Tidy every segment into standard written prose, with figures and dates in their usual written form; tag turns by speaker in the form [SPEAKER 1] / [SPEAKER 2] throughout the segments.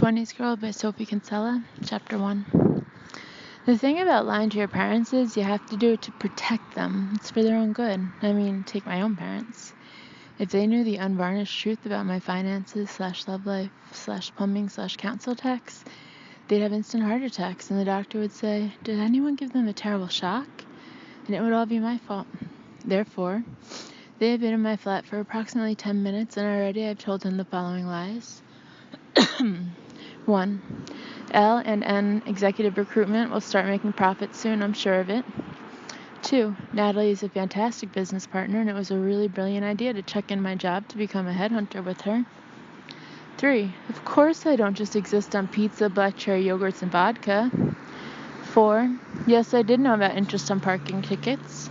[SPEAKER 1] Twenties Girl by Sophie Kinsella, Chapter 1. The thing about lying to your parents is you have to do it to protect them. It's for their own good. Take my own parents. If they knew the unvarnished truth about my finances / love life / plumbing / council tax, they'd have instant heart attacks, and the doctor would say, "Did anyone give them a terrible shock?" And it would all be my fault. Therefore, they have been in my flat for approximately 10 minutes, and already I've told them the following lies. 1. L&N executive recruitment will start making profits soon, I'm sure of it. 2. Natalie is a fantastic business partner, and it was a really brilliant idea to check in my job to become a headhunter with her. 3. Of course I don't just exist on pizza, black cherry yogurts, and vodka. 4. Yes, I did know about interest on parking tickets.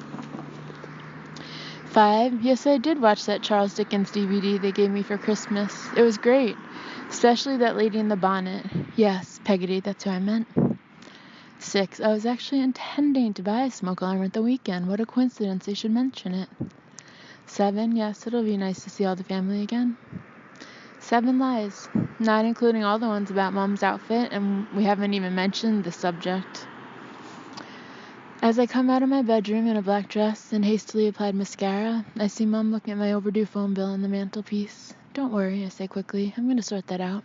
[SPEAKER 1] 5. Yes, I did watch that Charles Dickens DVD they gave me for Christmas. It was great, especially that lady in the bonnet. Yes, Peggotty, that's who I meant. 6. I was actually intending to buy a smoke alarm at the weekend. What a coincidence, they should mention it. 7. Yes, it'll be nice to see all the family again. 7 lies, not including all the ones about Mom's outfit, and we haven't even mentioned the subject. As I come out of my bedroom in a black dress and hastily applied mascara, I see Mom looking at my overdue phone bill on the mantelpiece. "Don't worry," I say quickly. "I'm going to sort that out."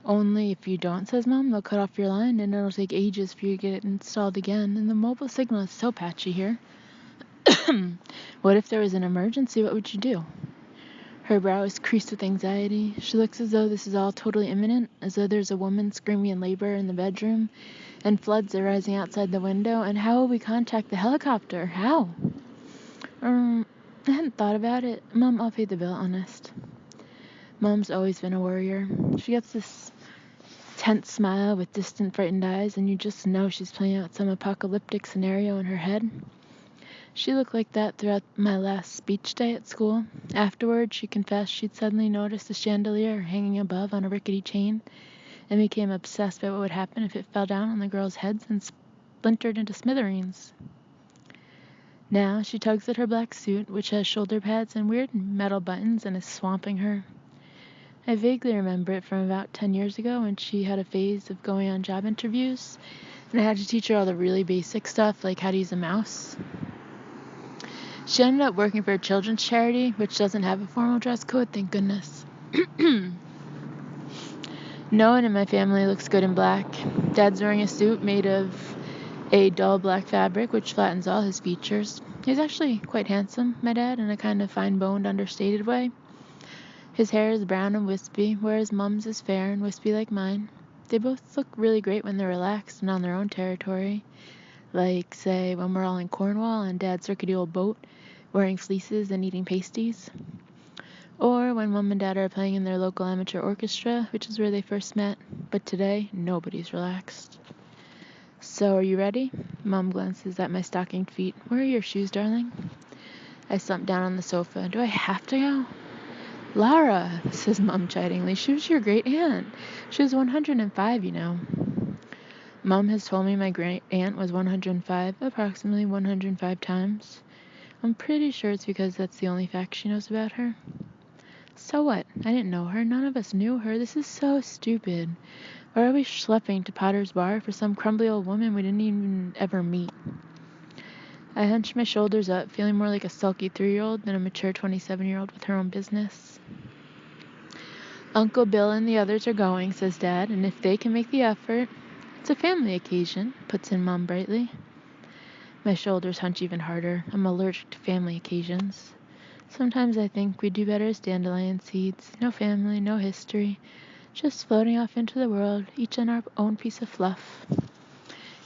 [SPEAKER 1] "Only if you don't," says Mom, "they'll cut off your line and it'll take ages for you to get it installed again, and the mobile signal is so patchy here." "What if there was an emergency? What would you do?" Her brow is creased with anxiety. She looks as though this is all totally imminent, as though there's a woman screaming in labor in the bedroom, and floods are rising outside the window, and how will we contact the helicopter? How? I hadn't thought about it. Mom, I'll pay the bill, honest. Mom's always been a worrier. She gets this tense smile with distant, frightened eyes, and you just know she's playing out some apocalyptic scenario in her head. She looked like that throughout my last speech day at school. Afterward, she confessed she'd suddenly noticed a chandelier hanging above on a rickety chain, and became obsessed by what would happen if it fell down on the girls' heads and splintered into smithereens. Now she tugs at her black suit, which has shoulder pads and weird metal buttons, and is swamping her. I vaguely remember it from about 10 years ago when she had a phase of going on job interviews, and I had to teach her all the really basic stuff, like how to use a mouse. She ended up working for a children's charity, which doesn't have a formal dress code, thank goodness. No one in my family looks good in black. Dad's wearing a suit made of a dull black fabric, which flattens all his features. He's actually quite handsome, my dad, in a kind of fine-boned, understated way. His hair is brown and wispy, whereas Mom's is fair and wispy like mine. They both look really great when they're relaxed and on their own territory. Like, say, when we're all in Cornwall on Dad's rickety old boat, wearing fleeces and eating pasties. Or when Mom and Dad are playing in their local amateur orchestra, which is where they first met. But today, nobody's relaxed. "So, are you ready?" Mom glances at my stockinged feet. "Where are your shoes, darling?" I slump down on the sofa. "Do I have to go?" "Lara," says Mom chidingly, "she was your great aunt. She was 105, you know." Mom has told me my great aunt was 105, approximately 105 times. I'm pretty sure it's because that's the only fact she knows about her. So what? I didn't know her. None of us knew her. This is so stupid. Why are we schlepping to Potter's Bar for some crumbly old woman we didn't even ever meet? I hunch my shoulders up, feeling more like a sulky 3-year-old than a mature 27-year-old with her own business. "Uncle Bill and the others are going," says Dad, "and if they can make the effort—" "It's a family occasion," puts in Mom brightly. My shoulders hunch even harder. I'm allergic to family occasions. Sometimes I think we'd do better as dandelion seeds. No family, no history. Just floating off into the world, each on our own piece of fluff.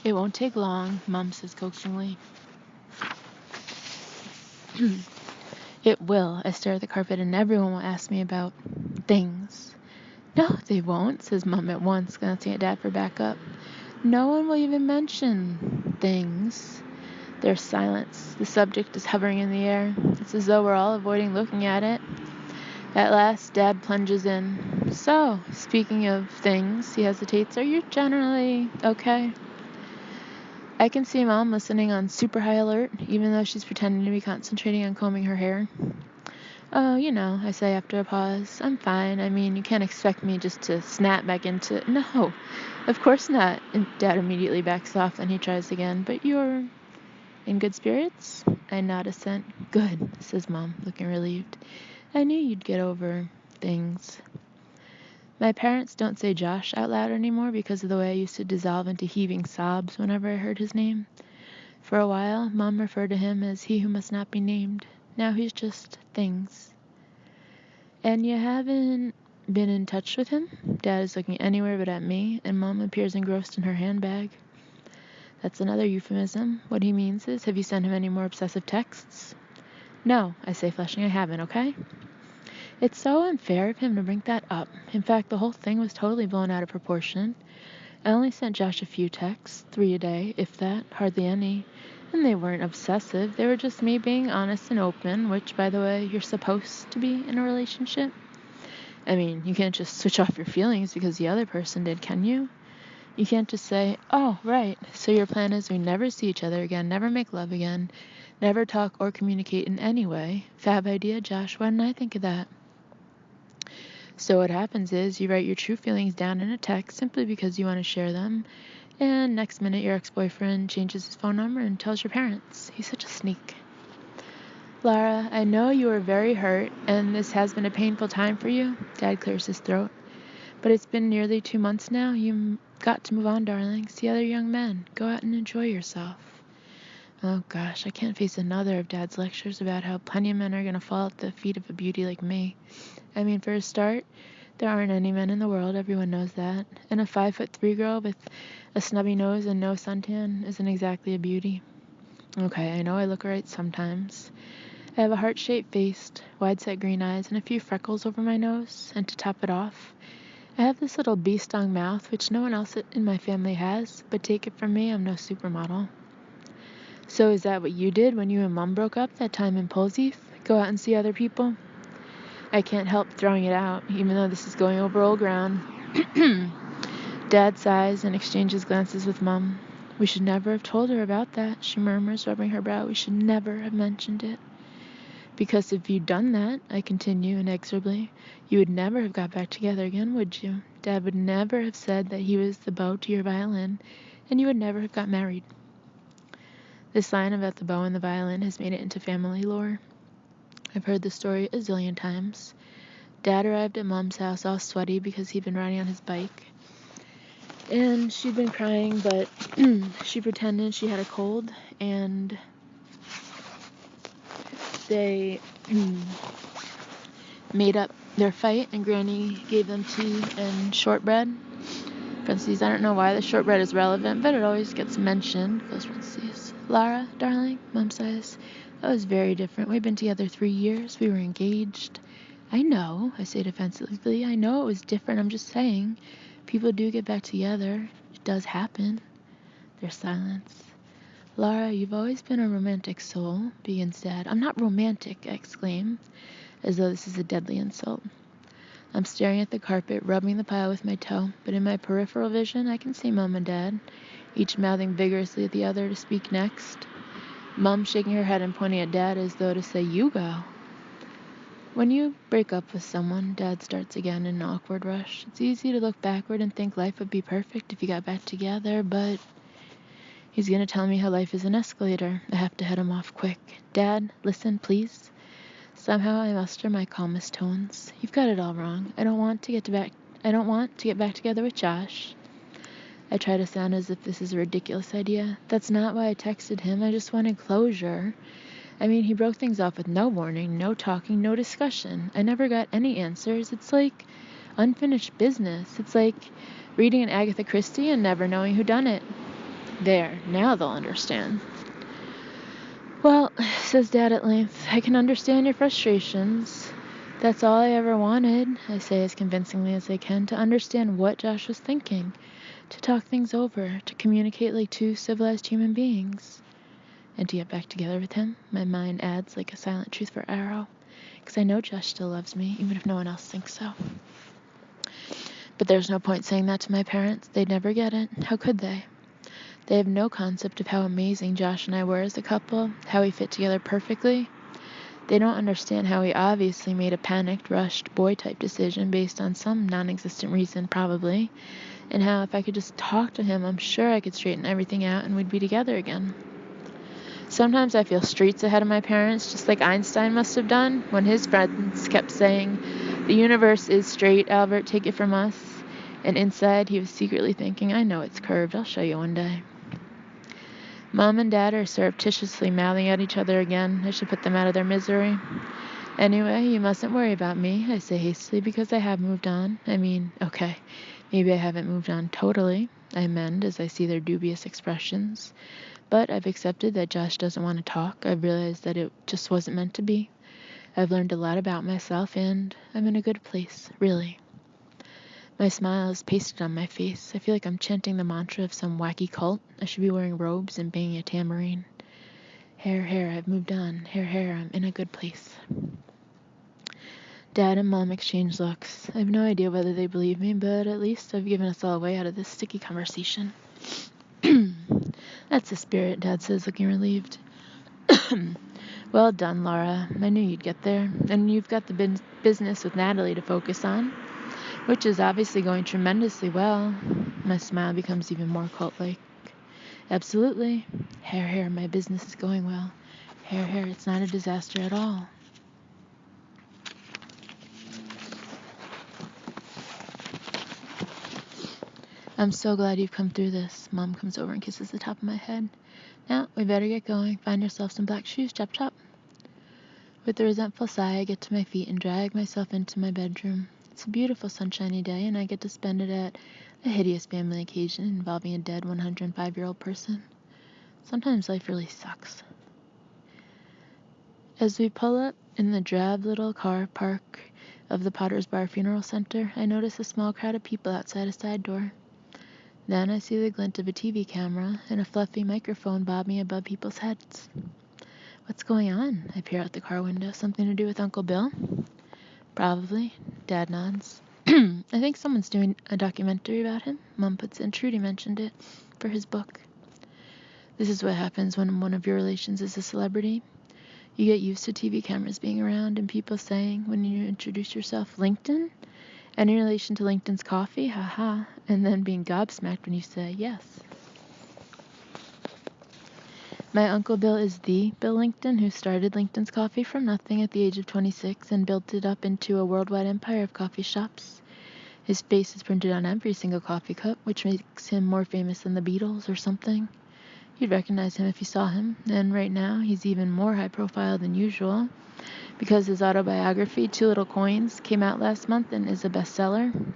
[SPEAKER 1] "It won't take long," Mom says coaxingly. "It will." I stare at the carpet, "and everyone will ask me about things." "No, they won't," says Mom at once, glancing at Dad for backup. "No one will even mention things." There's silence. The subject is hovering in the air. It's as though we're all avoiding looking at it. At last, Dad plunges in. "So, speaking of things," he hesitates, "are you generally okay?" I can see Mom listening on super high alert, even though she's pretending to be concentrating on combing her hair. Oh, I say after a pause. I'm fine. I mean, you can't expect me just to snap back into... No, of course not. And Dad immediately backs off, then he tries again. But you're in good spirits? I nod assent. Good, says Mom, looking relieved. I knew you'd get over things. My parents don't say Josh out loud anymore because of the way I used to dissolve into heaving sobs whenever I heard his name. For a while, Mom referred to him as he who must not be named. Now he's just things. And you haven't been in touch with him? Dad is looking anywhere but at me, and Mom appears engrossed in her handbag. That's another euphemism. What he means is, have you sent him any more obsessive texts? No, I say, flushing, I haven't, okay? It's so unfair of him to bring that up. In fact, the whole thing was totally blown out of proportion. I only sent Josh a few texts, 3 a day, if that, hardly any. And they weren't obsessive. They were just me being honest and open, which, by the way, you're supposed to be in a relationship. I mean, you can't just switch off your feelings because the other person did, can you? You can't just say, oh, right, so your plan is we never see each other again, never make love again, never talk or communicate in any way. Fab idea, Josh. Why didn't I think of that? So what happens is you write your true feelings down in a text simply because you want to share them, and next minute your ex-boyfriend changes his phone number and tells your parents. He's such a sneak. Lara, I know you are very hurt, and this has been a painful time for you. Dad clears his throat. But it's been nearly 2 months now. You've got to move on, darling. See other young men. Go out and enjoy yourself. Oh gosh, I can't face another of Dad's lectures about how plenty of men are going to fall at the feet of a beauty like me. I mean, for a start, there aren't any men in the world, everyone knows that. And a 5'3" girl with a snubby nose and no suntan isn't exactly a beauty. Okay, I know I look alright sometimes. I have a heart-shaped face, wide-set green eyes, and a few freckles over my nose. And to top it off, I have this little bee-stung mouth, which no one else in my family has, but take it from me, I'm no supermodel. So is that what you did when you and Mom broke up that time in Polzeath? Go out and see other people? I can't help throwing it out, even though this is going over old ground. Dad sighs and exchanges glances with Mom. We should never have told her about that, she murmurs, rubbing her brow. We should never have mentioned it. Because if you'd done that, I continue inexorably, you would never have got back together again, would you? Dad would never have said that he was the bow to your violin, and you would never have got married. This line about the bow and the violin has made it into family lore. I've heard the story a zillion times. Dad arrived at Mom's house all sweaty because he'd been riding on his bike. And she'd been crying, but she pretended she had a cold, and they made up their fight, and Granny gave them tea and shortbread. Parentheses, I don't know why the shortbread is relevant, but it always gets mentioned. Close parentheses. Lara, darling, Mom says, that was very different. We've been together 3 years. We were engaged. I know, I say defensively. I know it was different. I'm just saying. People do get back together. It does happen. There's silence. Lara, you've always been a romantic soul, begins Dad. I'm not romantic, I exclaim, as though this is a deadly insult. I'm staring at the carpet, rubbing the pile with my toe, but in my peripheral vision, I can see Mom and Dad, each mouthing vigorously at the other to speak next. Mom shaking her head and pointing at Dad as though to say, you go. When you break up with someone, Dad starts again in an awkward rush. It's easy to look backward and think life would be perfect if you got back together, but he's going to tell me how life is an escalator. I have to head him off quick. Dad, listen, please. Somehow I muster my calmest tones. You've got it all wrong. I don't want to get back together with Josh. I try to sound as if this is a ridiculous idea. That's not why I texted him. I just wanted closure. I mean, he broke things off with no warning, no talking, no discussion. I never got any answers. It's like unfinished business. It's like reading an Agatha Christie and never knowing who done it. There, now they'll understand. Well, says Dad at length, I can understand your frustrations. That's all I ever wanted, I say as convincingly as I can, to understand what Josh was thinking, to talk things over, to communicate like 2 civilized human beings. And to get back together with him, my mind adds like a silent truth for arrow, because I know Josh still loves me, even if no one else thinks so. But there's no point saying that to my parents. They'd never get it. How could they? They have no concept of how amazing Josh and I were as a couple, how we fit together perfectly. They don't understand how he obviously made a panicked, rushed, boy-type decision based on some non-existent reason, probably, and how if I could just talk to him, I'm sure I could straighten everything out and we'd be together again. Sometimes I feel streets ahead of my parents, just like Einstein must have done when his friends kept saying, "The universe is straight, Albert, take it from us." And inside he was secretly thinking, "I know it's curved, I'll show you one day." Mom and Dad are surreptitiously mouthing at each other again. I should put them out of their misery. "Anyway, you mustn't worry about me," I say hastily, because I have moved on. I mean, okay, maybe I haven't moved on totally, I amend as I see their dubious expressions. But I've accepted that Josh doesn't want to talk. I've realized that it just wasn't meant to be. I've learned a lot about myself, and I'm in a good place, really. My smile is pasted on my face. I feel like I'm chanting the mantra of some wacky cult. I should be wearing robes and banging a tambourine. Hair, I've moved on. Hair, I'm in a good place. Dad and Mom exchange looks. I have no idea whether they believe me, but at least I've given us all a way out of this sticky conversation. "That's the spirit," Dad says, looking relieved. "Well done, Laura. I knew you'd get there. And you've got the business with Natalie to focus on, which is obviously going tremendously well." My smile becomes even more cult-like. "Absolutely. Hair, my business is going well. Hair, it's not a disaster at all." "I'm so glad you've come through this." Mom comes over and kisses the top of my head. "Now, we better get going. Find yourself some black shoes, chop chop." With a resentful sigh, I get to my feet and drag myself into my bedroom. It's a beautiful sunshiny day, and I get to spend it at a hideous family occasion involving a dead 105-year-old person. Sometimes life really sucks. As we pull up in the drab little car park of the Potter's Bar Funeral Center, I notice a small crowd of people outside a side door. Then I see the glint of a TV camera and a fluffy microphone bobbing above people's heads. "What's going on?" I peer out the car window. "Something to do with Uncle Bill?" "Probably." Dad nods. "I think someone's doing a documentary about him," Mom puts in. "Trudy mentioned it for his book." This is what happens when one of your relations is a celebrity. You get used to TV cameras being around and people saying, when you introduce yourself, "LinkedIn? Any relation to LinkedIn's coffee? Haha." And then being gobsmacked when you say yes. My Uncle Bill is the Bill LinkedIn, who started LinkedIn's Coffee from nothing at the age of 26 and built it up into a worldwide empire of coffee shops. His face is printed on every single coffee cup, which makes him more famous than the Beatles or something. You'd recognize him if you saw him, and right now he's even more high profile than usual, because his autobiography, Two Little Coins, came out last month and is a bestseller.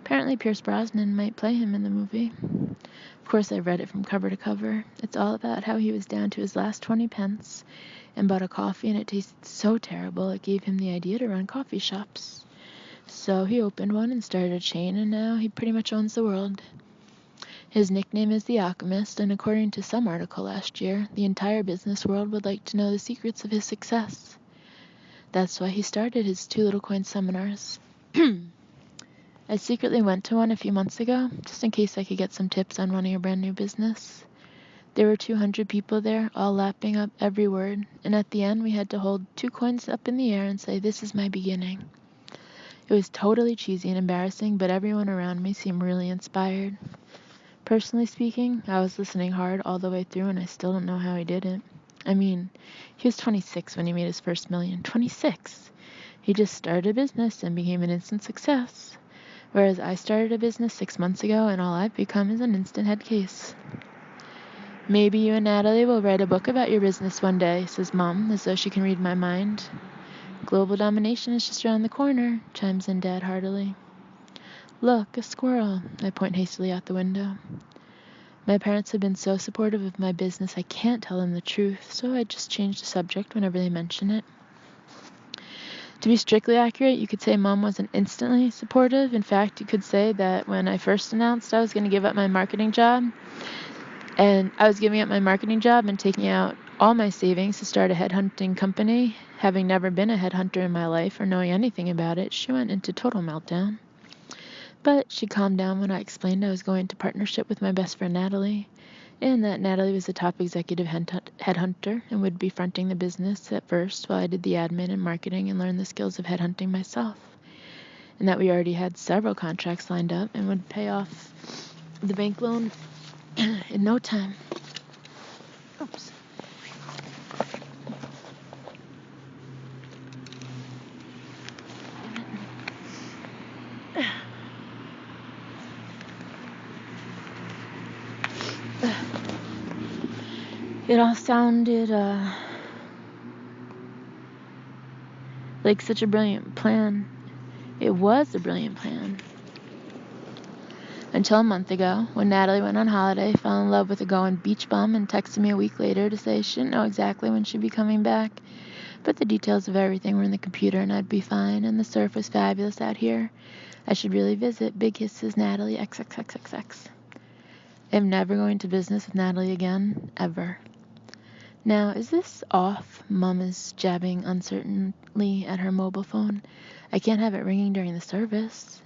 [SPEAKER 1] Apparently Pierce Brosnan might play him in the movie. Of course, I read it from cover to cover. It's all about how he was down to his last 20 pence and bought a coffee, and it tasted so terrible it gave him the idea to run coffee shops. So he opened one and started a chain, and now he pretty much owns the world. His nickname is The Alchemist, and according to some article last year, the entire business world would like to know the secrets of his success. That's why he started his Two Little Coin seminars. I secretly went to one a few months ago, just in case I could get some tips on running a brand new business. There were 200 people there, all lapping up every word, and at the end we had to hold 2 coins up in the air and say, "This is my beginning." It was totally cheesy and embarrassing, but everyone around me seemed really inspired. Personally speaking, I was listening hard all the way through, and I still don't know how he did it. I mean, he was 26 when he made his first million. 26! He just started a business and became an instant success. Whereas I started a business 6 months ago, and all I've become is an instant head case. "Maybe you and Natalie will write a book about your business one day," says Mom, as though she can read my mind. "Global domination is just around the corner," chimes in Dad heartily. "Look, a squirrel." I point hastily out the window. My parents have been so supportive of my business I can't tell them the truth, so I just change the subject whenever they mention it. To be strictly accurate, you could say Mom wasn't instantly supportive. In fact, you could say that when I first announced I was going to give up my marketing job, and taking out all my savings to start a headhunting company, having never been a headhunter in my life or knowing anything about it, she went into total meltdown. But she calmed down when I explained I was going into partnership with my best friend Natalie, and that Natalie was the top executive headhunter and would be fronting the business at first while I did the admin and marketing and learned the skills of headhunting myself, and that we already had several contracts lined up and would pay off the bank loan in no time. Oops. It all sounded like such a brilliant plan. It was a brilliant plan. Until a month ago, when Natalie went on holiday, fell in love with a going beach bum, and texted me a week later to say she didn't know exactly when she'd be coming back, but the details of everything were in the computer and I'd be fine, and the surf was fabulous out here. I should really visit. Big kisses, Natalie, XXXXX. I'm never going to business with Natalie again, ever. Now, is this off? Mom is jabbing uncertainly at her mobile phone. I can't have it ringing during the service.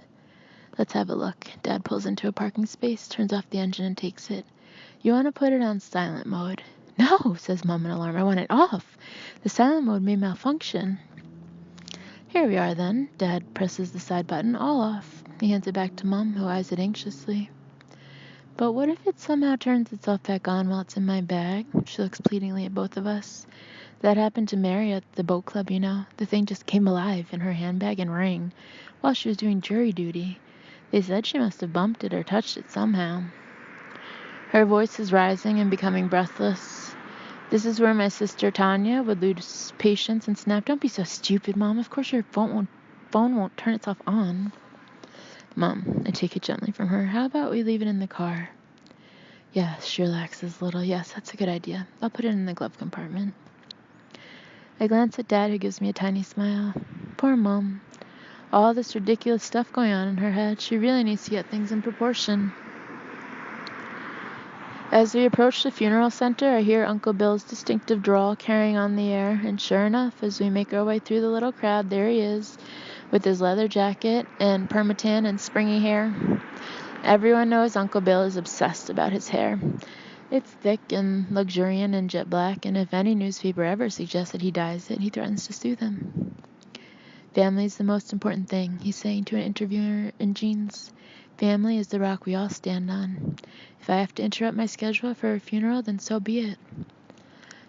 [SPEAKER 1] Let's have a look. Dad pulls into a parking space, turns off the engine, and takes it. You want to put it on silent mode? No, says Mom in alarm. I want it off. The silent mode may malfunction. Here we are then. Dad presses the side button, all off. He hands it back to Mom, who eyes it anxiously. But what if it somehow turns itself back on while it's in my bag? She looks pleadingly at both of us. That happened to Mary at the boat club, you know. The thing just came alive in her handbag and ring while she was doing jury duty. They said she must have bumped it or touched it somehow. Her voice is rising and becoming breathless. This is where my sister Tanya would lose patience and snap, "Don't be so stupid, Mom. Of course your phone won't turn itself on." Mom, I take it gently from her. How about we leave it in the car? Yes, she relaxes a little. Yes, that's a good idea. I'll put it in the glove compartment. I glance at Dad, who gives me a tiny smile. Poor Mom. All this ridiculous stuff going on in her head. She really needs to get things in proportion. As we approach the funeral center, I hear Uncle Bill's distinctive drawl carrying on the air, and sure enough, as we make our way through the little crowd, there he is, with his leather jacket and permatan and springy hair. Everyone knows Uncle Bill is obsessed about his hair. It's thick and luxuriant and jet black, and if any newspaper ever suggests that he dyes it, he threatens to sue them. Family is the most important thing, he's saying to an interviewer in jeans. Family is the rock we all stand on. If I have to interrupt my schedule for a funeral, then so be it.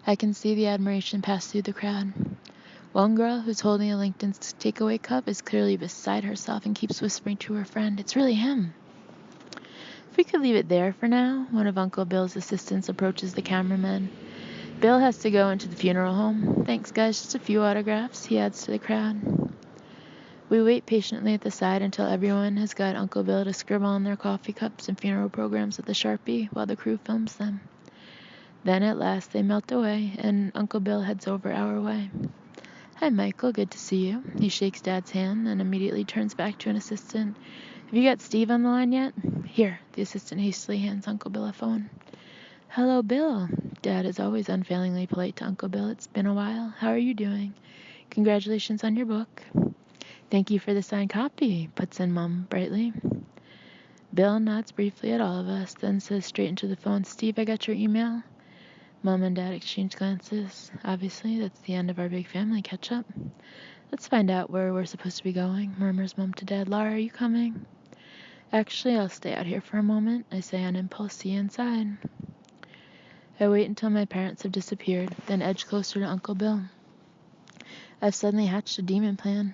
[SPEAKER 1] I can see the admiration pass through the crowd. One girl, who's holding a LinkedIn takeaway cup, is clearly beside herself and keeps whispering to her friend, "It's really him." If we could leave it there for now, one of Uncle Bill's assistants approaches the cameraman. Bill has to go into the funeral home. Thanks, guys. Just a few autographs, he adds to the crowd. We wait patiently at the side until everyone has got Uncle Bill to scribble on their coffee cups and funeral programs with a Sharpie while the crew films them. Then at last they melt away, and Uncle Bill heads over our way. Hi, Michael. Good to see you. He shakes Dad's hand and immediately turns back to an assistant. Have you got Steve on the line yet? Here. The assistant hastily hands Uncle Bill a phone. Hello, Bill. Dad is always unfailingly polite to Uncle Bill. It's been a while. How are you doing? Congratulations on your book. Thank you for the signed copy, puts in Mom brightly. Bill nods briefly at all of us, then says straight into the phone, Steve, I got your email. Mom and Dad exchange glances. Obviously, that's the end of our big family catch-up. Let's find out where we're supposed to be going, murmurs Mom to Dad. Laura, are you coming? Actually, I'll stay out here for a moment, I say on impulse. See you inside. I wait until my parents have disappeared, then edge closer to Uncle Bill. I've suddenly hatched a demon plan.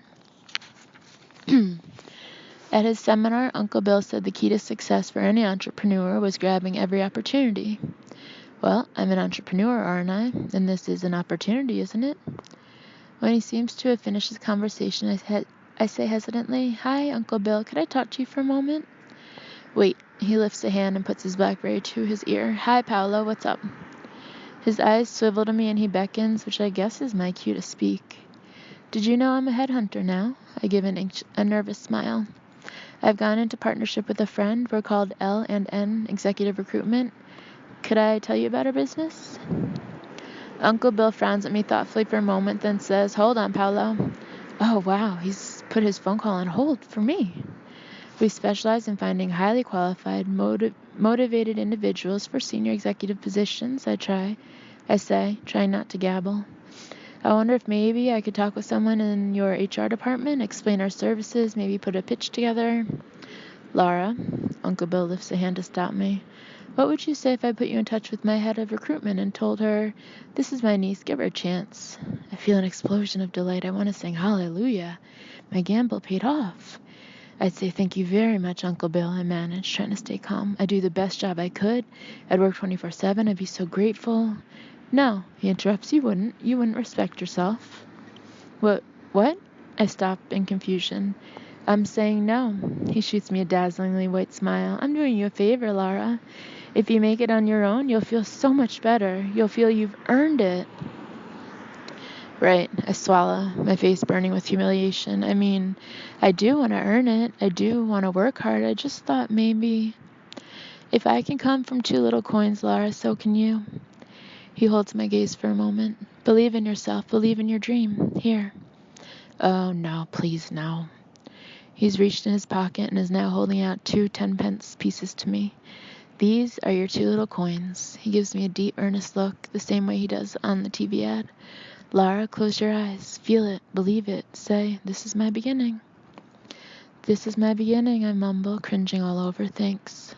[SPEAKER 1] At his seminar, Uncle Bill said the key to success for any entrepreneur was grabbing every opportunity. Well, I'm an entrepreneur, aren't I? And this is an opportunity, isn't it? When he seems to have finished his conversation, I say hesitantly, Hi, Uncle Bill, could I talk to you for a moment? Wait, he lifts a hand and puts his BlackBerry to his ear. Hi, Paolo, what's up? His eyes swivel to me and he beckons, which I guess is my cue to speak. Did you know I'm a headhunter now? I give a nervous smile. I've gone into partnership with a friend. We're called L&N Executive Recruitment. Could I tell you about our business? Uncle Bill frowns at me thoughtfully for a moment, then says, Hold on, Paolo. Oh, wow, he's put his phone call on hold for me. We specialize in finding highly qualified, motivated individuals for senior executive positions, I say, trying not to gabble. I wonder if maybe I could talk with someone in your HR department, explain our services, maybe put a pitch together. Laura, Uncle Bill lifts a hand to stop me. What would you say if I put you in touch with my head of recruitment and told her, this is my niece, give her a chance? I feel an explosion of delight. I want to sing hallelujah. My gamble paid off. I'd say thank you very much, Uncle Bill, I managed, trying to stay calm. I'd do the best job I could. I'd work 24/7. I'd be so grateful. No, he interrupts. You wouldn't respect yourself. What? I stop in confusion. I'm saying no. He shoots me a dazzlingly white smile. I'm doing you a favor, Laura. If you make it on your own, you'll feel so much better. You'll feel you've earned it. Right, I swallow, my face burning with humiliation. I mean, I do want to earn it. I do want to work hard. I just thought maybe if I can come from 2 little coins, Laura, so can you. He holds my gaze for a moment. Believe in yourself. Believe in your dream. Here. Oh, no, please, no. He's reached in his pocket and is now holding out 2 10-pence pieces to me. These are your 2 little coins. He gives me a deep, earnest look, the same way he does on the TV ad. Laura, close your eyes. Feel it. Believe it. Say, this is my beginning. This is my beginning, I mumble, cringing all over. Thanks.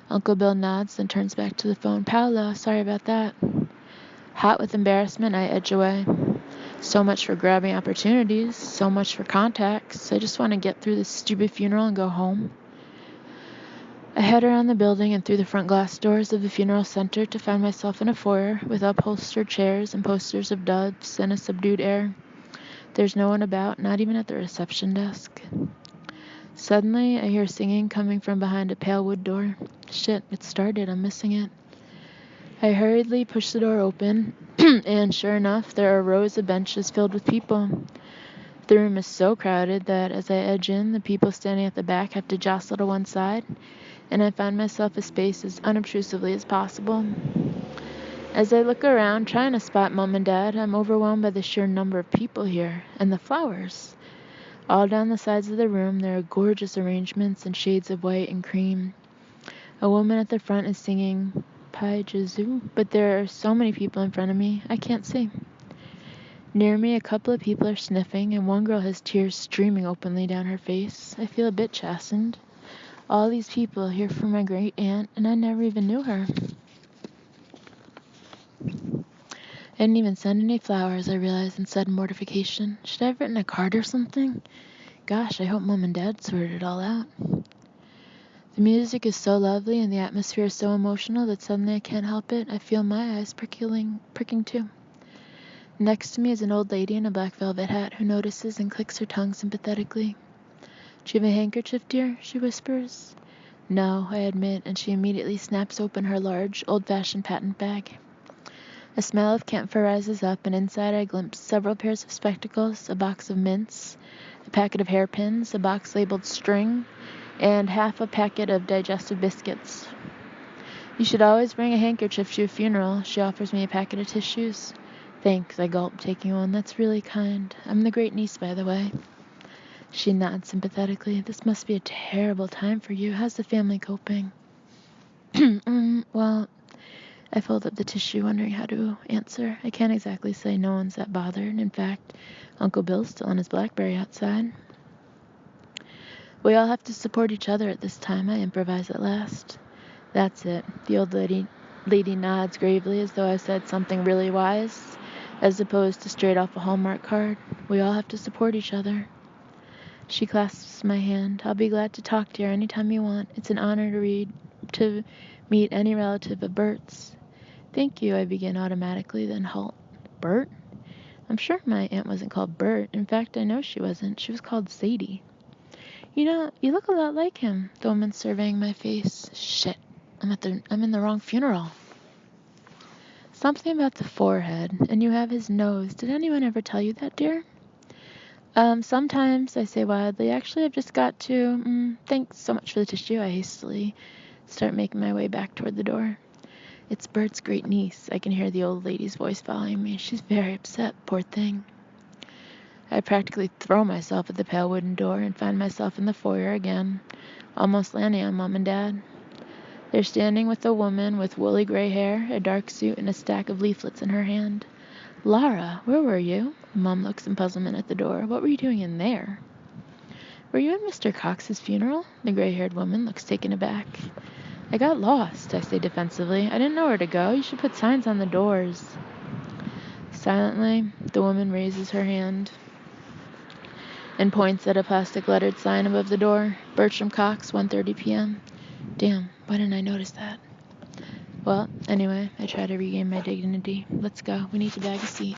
[SPEAKER 1] Uncle Bill nods, then turns back to the phone. Paolo, sorry about that. Hot with embarrassment, I edge away. So much for grabbing opportunities, so much for contacts. I just want to get through this stupid funeral and go home. I head around the building and through the front glass doors of the funeral center to find myself in a foyer with upholstered chairs and posters of doves and a subdued air. There's no one about, not even at the reception desk. Suddenly, I hear singing coming from behind a pale wood door. Shit, it started. I'm missing it. I hurriedly push the door open, and sure enough, there are rows of benches filled with people. The room is so crowded that as I edge in, the people standing at the back have to jostle to one side, and I find myself a space as unobtrusively as possible. As I look around, trying to spot Mom and Dad, I'm overwhelmed by the sheer number of people here, and the flowers. All down the sides of the room, there are gorgeous arrangements in shades of white and cream. A woman at the front is singing Pai Jesu, but there are so many people in front of me, I can't see. Near me, a couple of people are sniffing, and one girl has tears streaming openly down her face. I feel a bit chastened. All these people here for my great aunt, and I never even knew her. I didn't even send any flowers, I realized in sudden mortification. Should I have written a card or something? Gosh, I hope Mom and Dad sorted it all out. The music is so lovely and the atmosphere is so emotional that suddenly I can't help it. I feel my eyes pricking too. Next to me is an old lady in a black velvet hat who notices and clicks her tongue sympathetically. Do you have a handkerchief, dear? She whispers. No, I admit, and she immediately snaps open her large, old-fashioned patent bag. A smell of camphor rises up, and inside I glimpse several pairs of spectacles, a box of mints, a packet of hairpins, a box labeled string, and half a packet of digestive biscuits. You should always bring a handkerchief to a funeral. She offers me a packet of tissues. Thanks, I gulp, taking one. That's really kind. I'm the great niece, by the way. She nods sympathetically. This must be a terrible time for you. How's the family coping? Well, I fold up the tissue, wondering how to answer. I can't exactly say no one's that bothered. In fact, Uncle Bill's still on his BlackBerry outside. We all have to support each other at this time, I improvise at last. That's it. The old lady nods gravely as though I said something really wise, as opposed to straight off a Hallmark card. We all have to support each other. She clasps my hand. I'll be glad to talk to you anytime you want. It's an honor to meet any relative of Bert's. Thank you, I begin automatically, then halt. Bert? I'm sure my aunt wasn't called Bert. In fact, I know she wasn't. She was called Sadie. You know, you look a lot like him, the woman surveying my face. Shit, I'm in the wrong funeral. Something about the forehead, and you have his nose. Did anyone ever tell you that, dear? Sometimes, I say wildly. Actually, I've just got to, thanks so much for the tissue. I hastily start making my way back toward the door. It's Bert's great niece. I can hear the old lady's voice following me. She's very upset, poor thing. I practically throw myself at the pale wooden door and find myself in the foyer again, almost landing on Mom and Dad. They're standing with a woman with woolly gray hair, a dark suit, and a stack of leaflets in her hand. Lara, where were you? Mom looks in puzzlement at the door. What were you doing in there? Were you at Mr. Cox's funeral? The gray-haired woman looks taken aback. I got lost, I say defensively. I didn't know where to go. You should put signs on the doors. Silently, the woman raises her hand and points at a plastic-lettered sign above the door. Bertram Cox, 1:30 p.m. Damn, why didn't I notice that? Well, anyway, I try to regain my dignity. Let's go. We need to bag a seat.